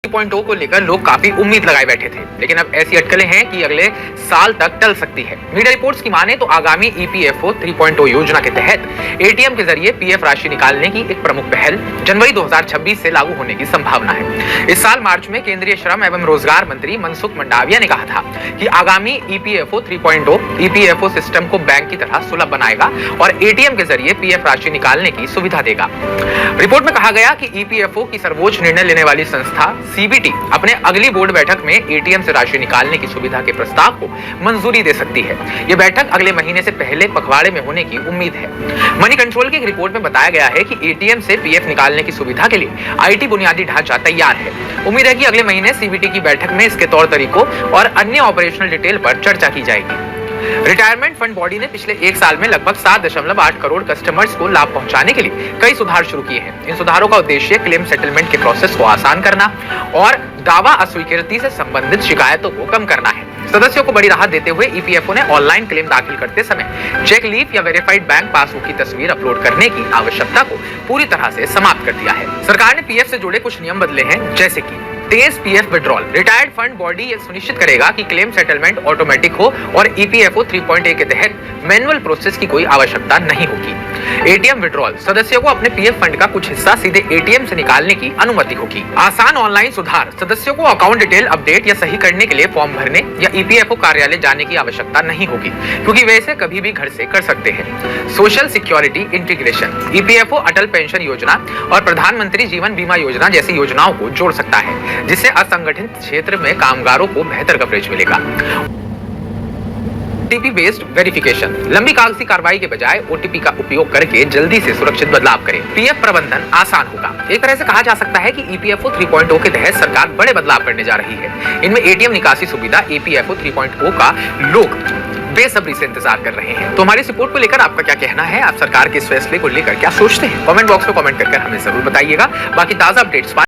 3.0 को लेकर लोग काफी उम्मीद लगाए बैठे थे, लेकिन अब ऐसी अटकलें हैं कि अगले साल तक टल सकती है। मीडिया रिपोर्ट्स की माने तो आगामी ईपीएफओ 3.0 योजना के तहत एटीएम के जरिए पीएफ राशि निकालने की एक प्रमुख पहल जनवरी 2026 से लागू होने की संभावना है। इस साल मार्च में केंद्रीय श्रम एवं रोजगार मंत्री मनसुख मंडाविया ने कहा था कि आगामी ईपीएफओ 3.0 ईपीएफओ सिस्टम को बैंक की तरह सुलभ बनाएगा और एटीएम के जरिए पीएफ राशि निकालने की सुविधा देगा। रिपोर्ट में कहा गया कि ईपीएफओ की सर्वोच्च निर्णय लेने वाली संस्था सीबीटी अपने अगली बोर्ड बैठक में एटीएम से राशि निकालने की सुविधा के प्रस्ताव को मंजूरी दे सकती है। यह बैठक अगले महीने से पहले पखवाड़े में होने की उम्मीद है। मनी कंट्रोल की एक रिपोर्ट में बताया गया है कि एटीएम से पीएफ निकालने की सुविधा के लिए आईटी बुनियादी ढांचा तैयार है। उम्मीद है कि अगले महीने सीबीटी की बैठक में इसके तौर तरीकों और अन्य ऑपरेशनल डिटेल पर चर्चा की जाएगी। रिटायरमेंट फंड बॉडी ने पिछले एक साल में लगभग 7.8 करोड़ कस्टमर्स को लाभ पहुंचाने के लिए कई सुधार शुरू किए हैं। इन सुधारों का उद्देश्य क्लेम सेटलमेंट के प्रोसेस को आसान करना और दावा अस्वीकृति से संबंधित शिकायतों को कम करना है। सदस्यों को बड़ी राहत देते हुए ईपीएफओ ने ऑनलाइन क्लेम दाखिल करते समय चेक लीफ या वेरीफाइड बैंक पासबुक की तस्वीर अपलोड करने की आवश्यकता को पूरी तरह से समाप्त कर दिया है। सरकार ने पीएफ से जुड़े कुछ नियम बदले हैं, जैसे कि तेज PF withdrawal. Retired fund body ये सुनिश्चित करेगा कि क्लेम सेटलमेंट ऑटोमेटिक हो और ईपीएफओ 3.1 के तहत मैनुअल प्रोसेस की कोई आवश्यकता नहीं होगी। एटीएम विड्रॉल, सदस्यों को अपने पीएफ फंड का कुछ हिस्सा सीधे एटीएम से निकालने की अनुमति होगी। आसान ऑनलाइन सुधार, सदस्यों को अकाउंट डिटेल अपडेट या सही करने के लिए फॉर्म भरने या ईपीएफओ कार्यालय जाने की आवश्यकता नहीं होगी, क्योंकि वे इसे कभी भी घर से कर सकते हैं। सोशल सिक्योरिटी इंटीग्रेशन, ईपीएफओ अटल पेंशन योजना और प्रधानमंत्री जीवन बीमा योजना जैसी योजनाओं को जोड़ सकता है, जिससे असंगठित क्षेत्र में कामगारों को बेहतर कवरेज मिलेगा। ओटीपी बेस्ड वेरिफिकेशन, लंबी कागजी कार्रवाई के बजाय ओटीपी का उपयोग करके जल्दी से सुरक्षित बदलाव करें। पीएफ प्रबंधन आसान होगा। एक तरह से कहा जा सकता है कि ईपीएफओ 3.0 के तहत सरकार बड़े बदलाव करने जा रही है। इनमें एटीएम निकासी सुविधा ईपीएफओ 3.0 का लोग बेसब्री से इंतजार कर रहे हैं। तो हमारी इस रिपोर्ट को लेकर आपका क्या कहना है? आप सरकार के इस फैसले को लेकर क्या सोचते हैं? कमेंट बॉक्स में कमेंट करके हमें जरूर बताइएगा। बाकी ताजा अपडेट्स